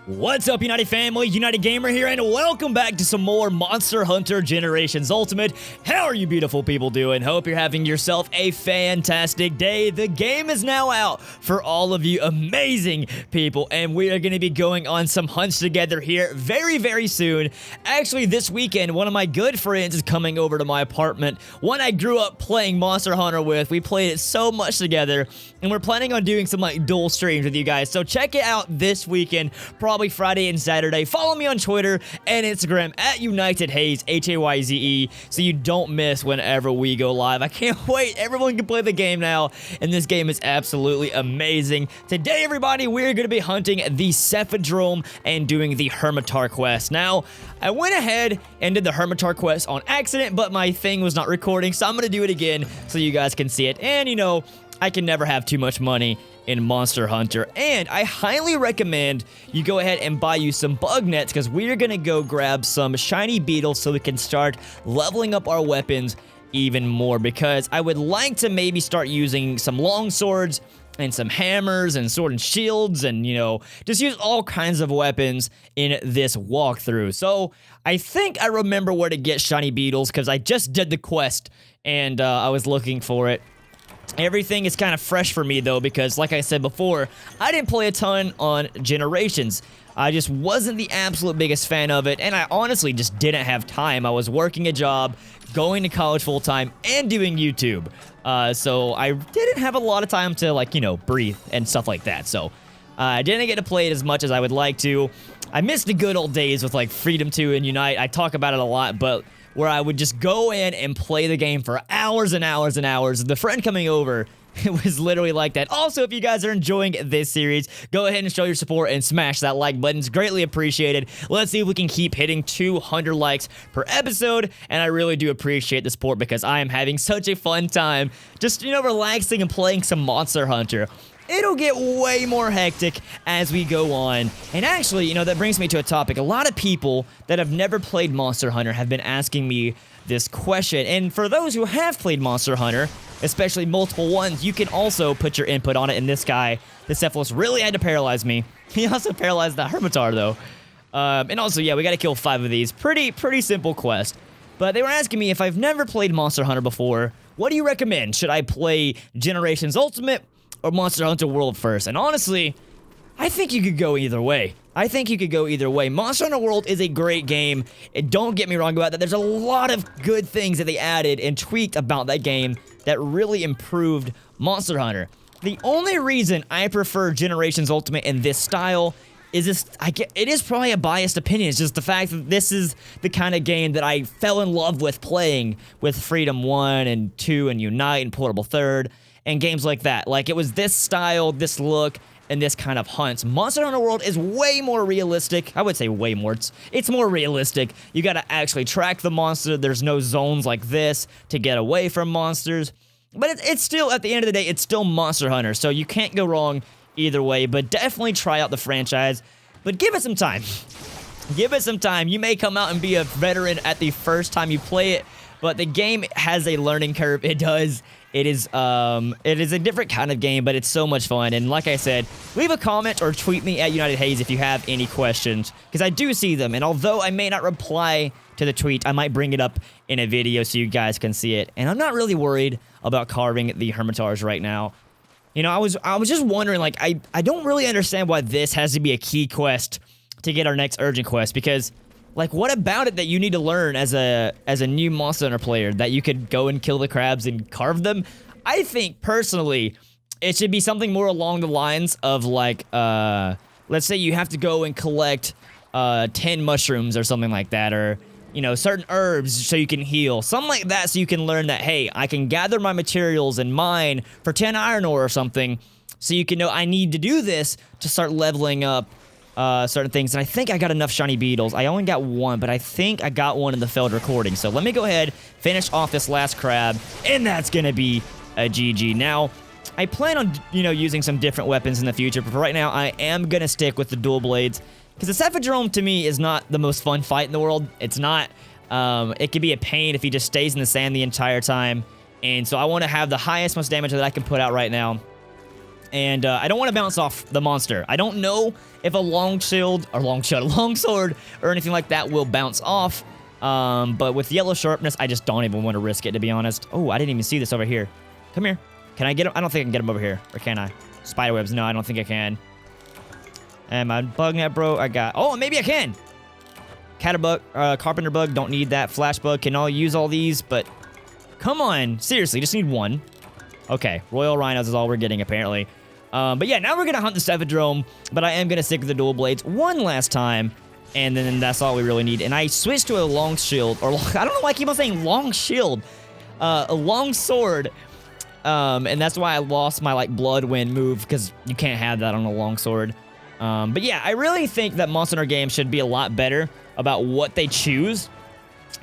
What's up, United family? United Gamer here, and welcome back to some more Monster Hunter Generations Ultimate. How are you beautiful people doing? Hope you're having yourself a fantastic day. The game is now out for all of you amazing people, and we are going to be going on some hunts together here very, very soon. Actually, this weekend, one of my good friends is coming over to my apartment. One I grew up playing Monster Hunter with. We played it so much together, and we're planning on doing some like dual streams with you guys. So check it out this weekend, probably Friday and Saturday. Follow me on Twitter and Instagram at UnitedHayze, Hayze, so you don't miss whenever we go live. I can't wait. Everyone can play the game now, and this game is absolutely amazing. Today, everybody, we're going to be hunting the CEPHADROME and doing the Hermitar quest. Now, I went ahead and did the Hermitar quest on accident, but my thing was not recording, so I'm going to do it again so you guys can see it. And, you know, I can never have too much money in Monster Hunter, and I highly recommend you go ahead and buy you some bug nets, because we're gonna go grab some shiny beetles so we can start leveling up our weapons even more, because I would like to maybe start using some long swords and some hammers and sword and shields, and, you know, just use all kinds of weapons in this walkthrough. So I think I remember where to get shiny beetles, because I just did the quest and I was looking for it. Everything is kind of fresh for me, though, because, like I said before, I didn't play a ton on Generations. I just wasn't the absolute biggest fan of it, and I honestly just didn't have time. I was working a job, going to college full-time, and doing YouTube. So I didn't have a lot of time to, like, you know, breathe and stuff like that. So I didn't get to play it as much as I would like to. I missed the good old days with, like, Freedom 2 and Unite. I talk about it a lot, but where I would just go in and play the game for hours and hours and hours. The friend coming over, it was literally like that. Also, if you guys are enjoying this series, go ahead and show your support and smash that like button. It's greatly appreciated. Let's see if we can keep hitting 200 likes per episode, and I really do appreciate the support because I am having such a fun time just, you know, relaxing and playing some Monster Hunter. It'll get way more hectic as we go on. And actually, you know, that brings me to a topic. A lot of people that have never played Monster Hunter have been asking me this question. And for those who have played Monster Hunter, especially multiple ones, you can also put your input on it. And this guy, the Cephalus, really had to paralyze me. He also paralyzed the Hermitar, though. And also, yeah, we got to kill 5 of these. Pretty simple quest. But they were asking me, if I've never played Monster Hunter before, what do you recommend? Should I play Generations Ultimate or Monster Hunter World first? And honestly, I think you could go either way. Monster Hunter World is a great game, and don't get me wrong about that. There's a lot of good things that they added and tweaked about that game that really improved Monster Hunter. The only reason I prefer Generations Ultimate in this style is this, it is probably a biased opinion. It's just the fact that this is the kind of game that I fell in love with playing with Freedom 1 and 2 and Unite and Portable Third and games like that. Like, it was this style, this look, and this kind of hunts. Monster Hunter World is way more realistic. I would say way more. It's more realistic. You gotta actually track the monster. There's no zones like this to get away from monsters. But it's still, at the end of the day, it's still Monster Hunter, so you can't go wrong either way. But definitely try out the franchise. But give it some time. Give it some time. You may come out and be a veteran at the first time you play it, but the game has a learning curve. It does. It is a different kind of game, but it's so much fun. And like I said, leave a comment or tweet me at UnitedHayze if you have any questions, because I do see them. And although I may not reply to the tweet, I might bring it up in a video so you guys can see it. And I'm not really worried about carving the Hermitars right now. You know, I was just wondering, like, I don't really understand why this has to be a key quest to get our next urgent quest, because, like, what about it that you need to learn as a new Monster Hunter player, that you could go and kill the crabs and carve them? I think, personally, it should be something more along the lines of, like, let's say you have to go and collect 10 mushrooms or something like that, or, you know, certain herbs so you can heal. Something like that, so you can learn that, hey, I can gather my materials and mine for 10 iron ore or something, so you can know I need to do this to start leveling up certain things. And I think I got enough shiny beetles. I only got 1, but I think I got 1 in the failed recording. So let me go ahead, finish off this last crab, and that's gonna be a GG. Now, I plan on, you know, using some different weapons in the future, but for right now, I am gonna stick with the dual blades, because the CEPHADROME, to me, is not the most fun fight in the world. It's not. It can be a pain if he just stays in the sand the entire time, and so I want to have the highest, most damage that I can put out right now. And I don't want to bounce off the monster. I don't know if a long sword or anything like that will bounce off. But with yellow sharpness, I just don't even want to risk it, to be honest. Oh, I didn't even see this over here. Come here. Can I get him? I don't think I can get him over here. Or can I? Spiderwebs. No, I don't think I can. Am I bugging that, bro? Oh, maybe I can. Caterbug, carpenter bug. Don't need that. Flash bug. Can all use all these, but come on. Seriously, just need one. Okay. Royal Rhinos is all we're getting, apparently. But yeah, now we're going to hunt the CEPHADROME, but I am going to stick with the dual blades one last time, and then that's all we really need. And I switched to a long shield, or I don't know why I keep on saying long shield, a long sword, and that's why I lost my, like, blood wind move, because you can't have that on a long sword. But yeah, I really think that Monster Hunter games should be a lot better about what they choose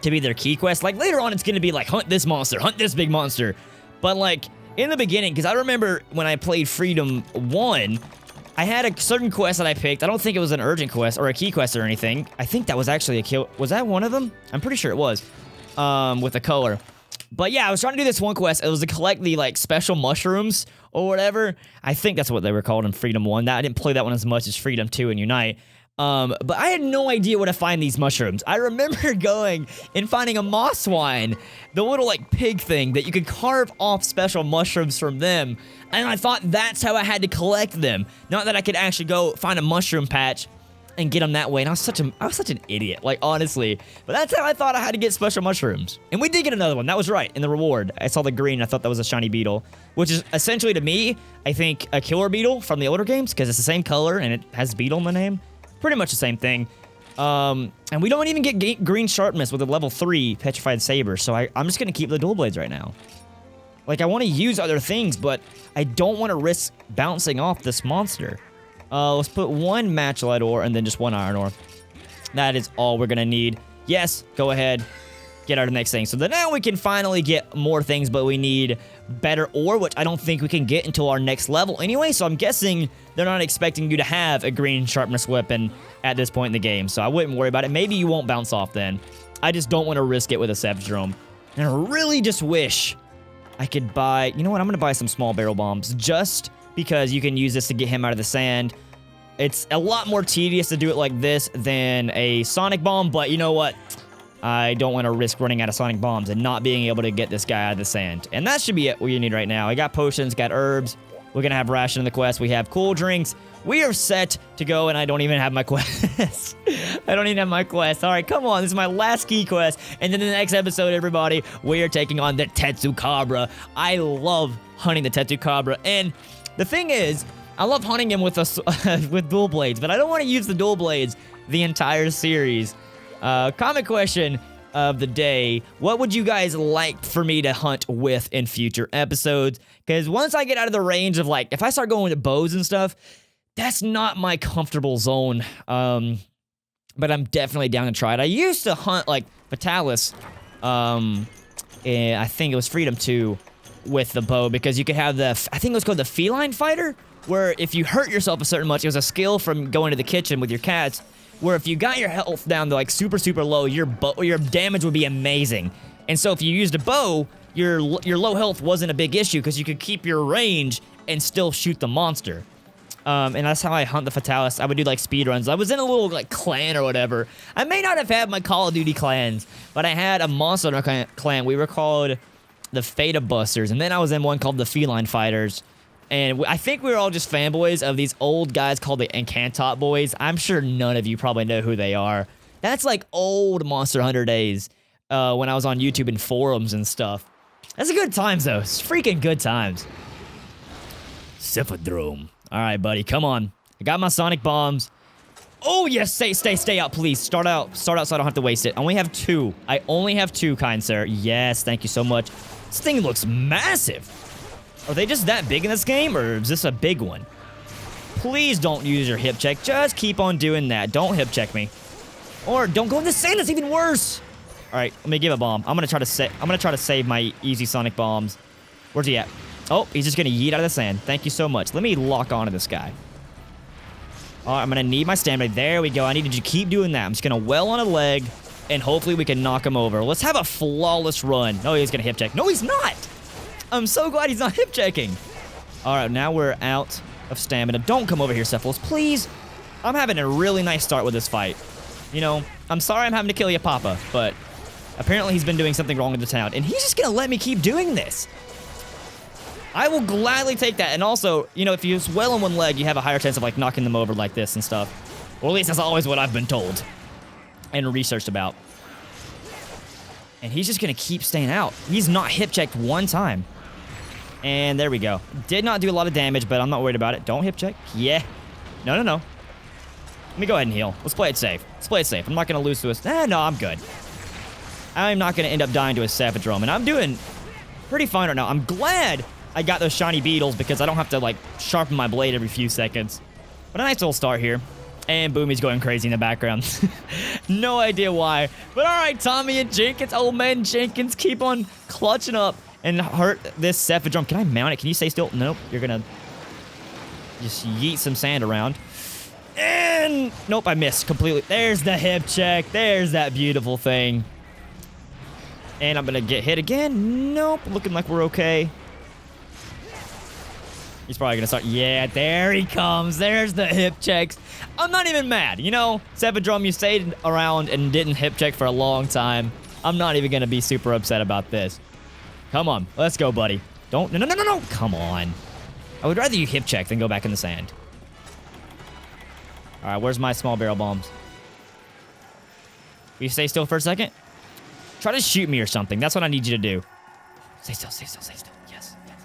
to be their key quest. Like, later on, it's going to be like, hunt this monster, hunt this big monster. But, like, in the beginning, because I remember when I played Freedom 1, I had a certain quest that I picked. I don't think it was an urgent quest or a key quest or anything. I think that was actually a kill. Was that one of them? I'm pretty sure it was, with the color. But yeah, I was trying to do this one quest. It was to collect the, like, special mushrooms or whatever. I think that's what they were called in Freedom 1. I didn't play that one as much as Freedom 2 and Unite. But I had no idea where to find these mushrooms. I remember going and finding a moss swine, the little, like, pig thing that you could carve off special mushrooms from them. And I thought that's how I had to collect them. Not that I could actually go find a mushroom patch and get them that way. And I was such an idiot, like, honestly. But that's how I thought I had to get special mushrooms. And we did get another one. That was right, in the reward. I saw the green. I thought that was a shiny beetle, which is essentially, to me, I think, a killer beetle from the older games, because it's the same color and it has beetle in the name. Pretty much the same thing. And we don't even get green sharpness with a level 3 petrified saber, so I'm just going to keep the dual blades right now. Like, I want to use other things, but I don't want to risk bouncing off this monster. Let's put one match light ore and then just one iron ore. That is all we're going to need. Yes, go ahead. Get our next thing. So then now we can finally get more things, but we need better ore, which I don't think we can get until our next level anyway. So I'm guessing they're not expecting you to have a green sharpness weapon at this point in the game. So I wouldn't worry about it. Maybe you won't bounce off then. I just don't want to risk it with a CEPHADROME. And I really just wish I could buy... You know what? I'm going to buy some small barrel bombs just because you can use this to get him out of the sand. It's a lot more tedious to do it like this than a sonic bomb, but you know what? I don't want to risk running out of sonic bombs and not being able to get this guy out of the sand. And that should be it, what you need right now. I got potions, got herbs. We're going to have ration in the quest. We have cool drinks. We are set to go, and I don't even have my quest. I don't even have my quest. All right, come on. This is my last key quest. And then in the next episode, everybody, we are taking on the Tetsukabra. I love hunting the Tetsukabra. And the thing is, I love hunting him with with dual blades, but I don't want to use the dual blades the entire series. Comment question of the day. What would you guys like for me to hunt with in future episodes? Because once I get out of the range of, like, if I start going to bows and stuff, that's not my comfortable zone. But I'm definitely down to try it. I used to hunt, like, Fatalis, and I think it was Freedom 2 with the bow, because you could have the, I think it was called the Feline Fighter, where if you hurt yourself a certain much, it was a skill from going to the kitchen with your cats, where if you got your health down to, like, super, super low, your damage would be amazing. And so if you used a bow, your low health wasn't a big issue, because you could keep your range and still shoot the monster. And that's how I hunt the Fatalis. I would do, like, speedruns. I was in a little, like, clan or whatever. I may not have had my Call of Duty clans, but I had a Monster Hunter clan. We were called the Feta Busters, and then I was in one called the Feline Fighters. And I think we were all just fanboys of these old guys called the Encantop Boys. I'm sure none of you probably know who they are. That's like old Monster Hunter days when I was on YouTube and forums and stuff. That's a good times, though. It's freaking good times. CEPHADROME. All right, buddy, come on. I got my sonic bombs. Oh, yes, stay out, please. Start out so I don't have to waste it. I only have 2. I only have 2, kind sir. Yes, thank you so much. This thing looks massive. Are they just that big in this game, or is this a big one? Please don't use your hip check. Just keep on doing that. Don't hip check me. Or don't go in the sand. That's even worse. All right, let me give a bomb. I'm gonna try to save my easy sonic bombs. Where's he at? Oh, he's just gonna yeet out of the sand. Thank you so much. Let me lock onto this guy. All right, I'm gonna need my stamina. There we go. I needed you to keep doing that. I'm just gonna well on a leg, and hopefully we can knock him over. Let's have a flawless run. No, he's gonna hip check. No, he's not. I'm so glad he's not hip checking. All right, now we're out of stamina. Don't come over here, Cephalus, please. I'm having a really nice start with this fight. You know, I'm sorry I'm having to kill you, Papa, but apparently he's been doing something wrong in the town, and he's just gonna let me keep doing this. I will gladly take that, and also, you know, if you swell on one leg, you have a higher chance of, like, knocking them over like this and stuff. Or at least that's always what I've been told and researched about. And he's just gonna keep staying out. He's not hip-checked one time. And there we go. Did not do a lot of damage, but I'm not worried about it. Don't hip-check. Yeah. No, no, no. Let me go ahead and heal. Let's play it safe. Let's play it safe. I'm not gonna lose to a... no, I'm good. I'm not gonna end up dying to a CEPHADROME, and I'm doing pretty fine right now. I'm glad I got those shiny beetles because I don't have to, like, sharpen my blade every few seconds. But a nice little start here. And Boomy's going crazy in the background. No idea why. But all right, Tommy and Jenkins, old man Jenkins, keep on clutching up and hurt this CEPHADROME. Can I mount it? Can you stay still? Nope. You're gonna just yeet some sand around. And nope, I missed completely. There's the hip check. There's that beautiful thing. And I'm gonna get hit again. Nope, looking like we're okay. He's probably gonna start. Yeah, there he comes. There's the hip checks. I'm not even mad. You know, CEPHADROME, you stayed around and didn't hip check for a long time. I'm not even gonna be super upset about this. Come on, let's go, buddy. Don't. No, no, no, no, no. Come on. I would rather you hip check than go back in the sand. All right, where's my small barrel bombs? Will you stay still for a second? Try to shoot me or something. That's what I need you to do. Stay still, stay still, stay still. Yes, yes.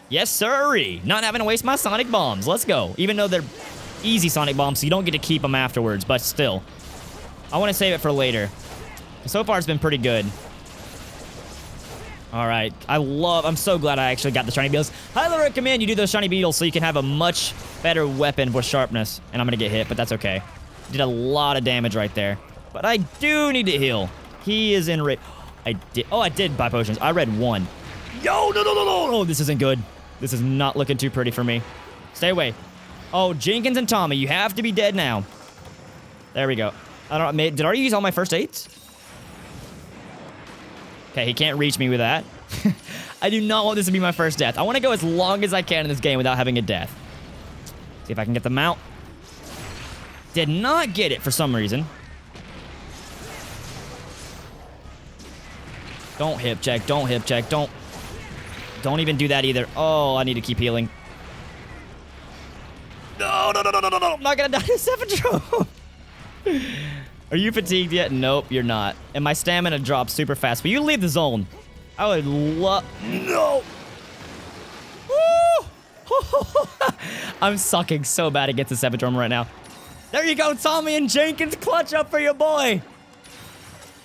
Yes, sirree. Not having to waste my sonic bombs. Let's go. Even though they're easy sonic bombs, so you don't get to keep them afterwards, but still. I want to save it for later. So far, it's been pretty good. All right. I'm so glad I actually got the shiny beetles. Highly recommend you do those shiny beetles so you can have a much better weapon with sharpness. And I'm going to get hit, but that's okay. Did a lot of damage right there. But I do need to heal. He is in I did buy potions. I read one. Yo, no, no, no, no, no. This isn't good. This is not looking too pretty for me. Stay away. Oh, Jenkins and Tommy, you have to be dead now. There we go. I don't know. Did I already use all my first aids? Okay, he can't reach me with that. I do not want this to be my first death. I want to go as long as I can in this game without having a death. See if I can get them out. Did not get it for some reason. Don't hip check. Don't hip check. Don't even do that either. Oh, I need to keep healing. No, no, no, no, no, no, no. I'm not going to die to CEPHADROME. Are you fatigued yet? Nope, you're not. And my stamina drops super fast. But you leave the zone. I would love... No! Woo! I'm sucking so bad against the CEPHADROME right now. There you go, Tommy and Jenkins. Clutch up for your boy.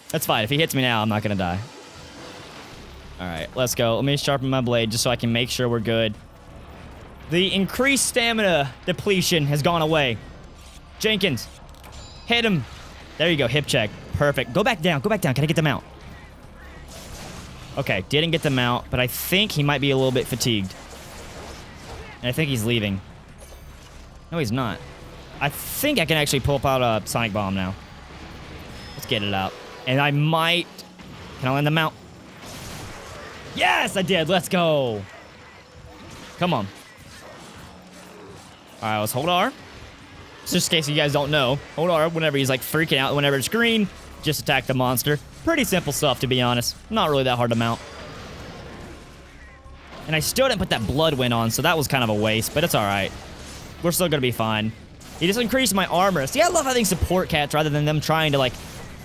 That's fine. If he hits me now, I'm not going to die. All right, let's go. Let me sharpen my blade just so I can make sure we're good. The increased stamina depletion has gone away. Jenkins, hit him. There you go, hip check. Perfect. Go back down. Go back down. Can I get them out? Okay, didn't get them out, but I think he might be a little bit fatigued. And I think he's leaving. No, he's not. I think I can actually pull out a sonic bomb now. Let's get it out. And I might... Can I land them out? Yes, I did. Let's go. Come on. All right, let's hold R. Just in case you guys don't know, hold R whenever he's like freaking out, whenever it's green, just attack the monster. Pretty simple stuff, to be honest. Not really that hard to mount. And I still didn't put that blood wind on, so that was kind of a waste, but it's all right. We're still going to be fine. He just increased my armor. See, I love having support cats rather than them trying to, like,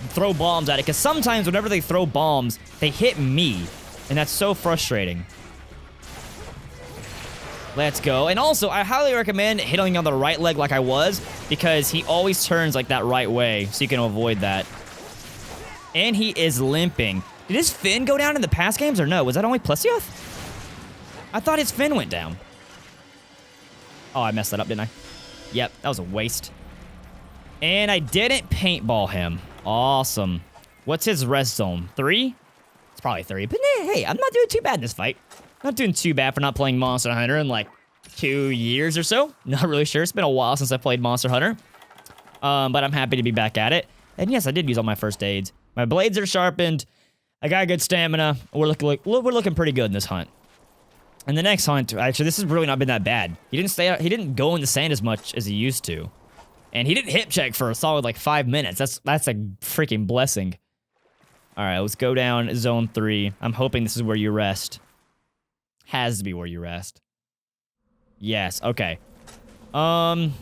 throw bombs at it, because sometimes whenever they throw bombs, they hit me, and that's so frustrating. Let's go. And also, I highly recommend hitting on the right leg like I was, because he always turns like that right way, so you can avoid that. And he is limping. Did his fin go down in the past games, or no? Was that only Plesioth? I thought his fin went down. Oh, I messed that up, didn't I? Yep, that was a waste. And I didn't paintball him. Awesome. What's his rest zone? 3? It's probably 3. But hey, I'm not doing too bad in this fight. Not doing too bad for not playing Monster Hunter in like 2 years or so. Not really sure. It's been a while since I played Monster Hunter. But I'm happy to be back at it. And yes, I did use all my first aids. My blades are sharpened. I got good stamina. We're looking pretty good in this hunt. And the next hunt, actually, this has really not been that bad. He didn't go in the sand as much as he used to. And he didn't hip check for a solid, like, 5 minutes. That's a freaking blessing. All right, let's go down zone 3. I'm hoping this is where you rest. Has to be where you rest. Yes, okay. I'm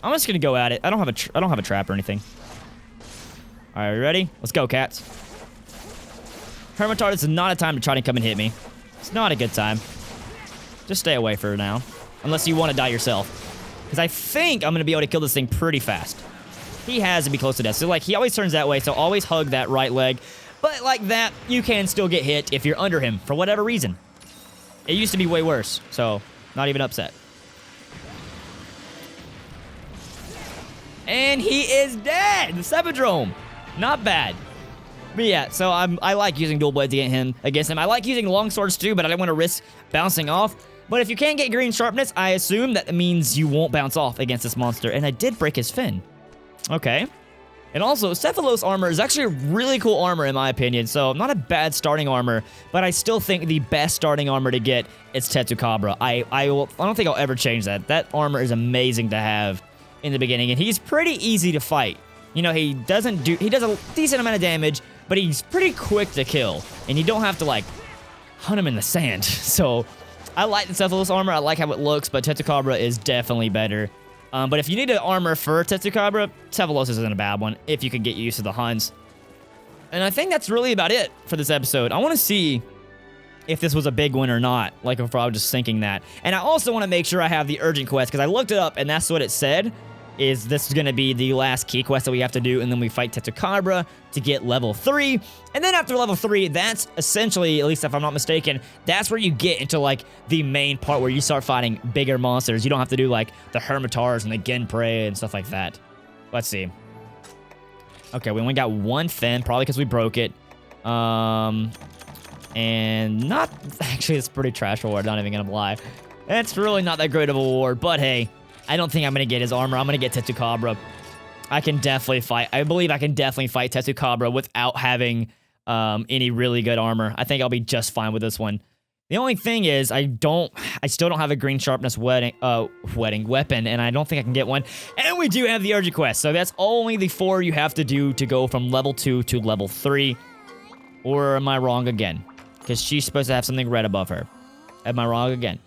just gonna go at it. I don't have a trap or anything. All right, you ready? Let's go, cats. Hermitard, this is not a time to try to come and hit me. It's not a good time. Just stay away for now. Unless you want to die yourself. Because I think I'm going to be able to kill this thing pretty fast. He has to be close to death. So, like, he always turns that way, so always hug that right leg. But like that, you can still get hit if you're under him for whatever reason. It used to be way worse, so not even upset. And he is dead! The CEPHADROME! Not bad. But yeah, so I like using dual blades against him. I like using long swords too, but I don't want to risk bouncing off. But if you can't get green sharpness, I assume that means you won't bounce off against this monster. And I did break his fin. Okay. And also, Cephalos armor is actually a really cool armor in my opinion. So not a bad starting armor, but I still think the best starting armor to get is Tetsucabra. I don't think I'll ever change that. That armor is amazing to have in the beginning, and he's pretty easy to fight. You know, he does a decent amount of damage, but he's pretty quick to kill, and you don't have to like hunt him in the sand. So I like the Cephalos armor. I like how it looks, but Tetsucabra is definitely better. But if you need an armor for Tetsucabra, Cephalos isn't a bad one if you can get used to the hunts. And I think that's really about it for this episode. I want to see if this was a big one or not, like if I was just thinking that. And I also want to make sure I have the urgent quest, because I looked it up, and that's what it said. Is this is going to be the last key quest that we have to do, and then we fight Tetsucabra to get level 3. And then after level 3, that's essentially, at least if I'm not mistaken, that's where you get into, like, the main part where you start fighting bigger monsters. You don't have to do, like, the Hermitars and the Gendrome and stuff like that. Let's see. Okay, we only got one fin, probably because we broke it. And not... Actually, it's pretty trash reward, not even going to lie. It's really not that great of a reward, but hey... I don't think I'm going to get his armor. I'm going to get Tetsucabra. I can definitely fight. I believe I can definitely fight Tetsucabra without having any really good armor. I think I'll be just fine with this one. The only thing is, I still don't have a green sharpness weapon, and I don't think I can get one. And we do have the urgent quest, so that's only the 4 you have to do to go from level 2 to level 3. Or am I wrong again? Because she's supposed to have something red above her. Am I wrong again?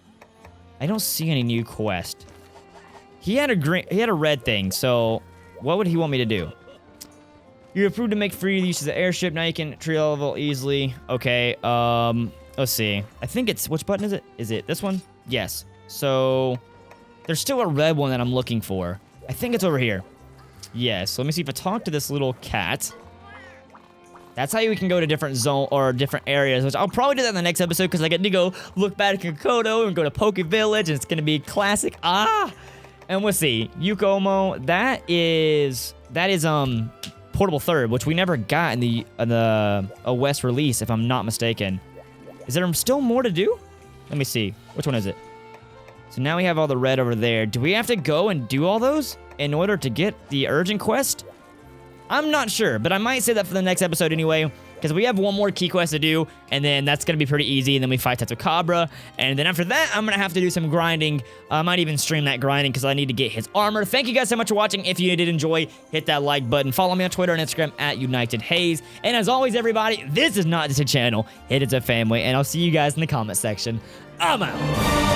I don't see any new quest. He had a red thing, so what would he want me to do? You're approved to make free use of the airship. Now you can tree level easily. Okay, let's see. I think it's, which button is it? Is it this one? Yes. So, there's still a red one that I'm looking for. I think it's over here. Yes, let me see if I talk to this little cat. That's how you can go to different zone or different areas, which I'll probably do that in the next episode because I get to go look back at Kokoto and go to Poke Village, and it's going to be classic. And we'll see. Yukomo, that is Portable Third, which we never got in the West release, if I'm not mistaken. Is there still more to do? Let me see. Which one is it? So now we have all the red over there. Do we have to go and do all those in order to get the urgent quest? I'm not sure, but I might say that for the next episode anyway, because we have one more key quest to do, and then that's going to be pretty easy, and then we fight Tetsucabra, and then after that, I'm going to have to do some grinding. I might even stream that grinding, because I need to get his armor. Thank you guys so much for watching. If you did enjoy, hit that like button. Follow me on Twitter and Instagram at UnitedHaze, and as always, everybody, this is not just a channel, it is a family, and I'll see you guys in the comment section. I'm out.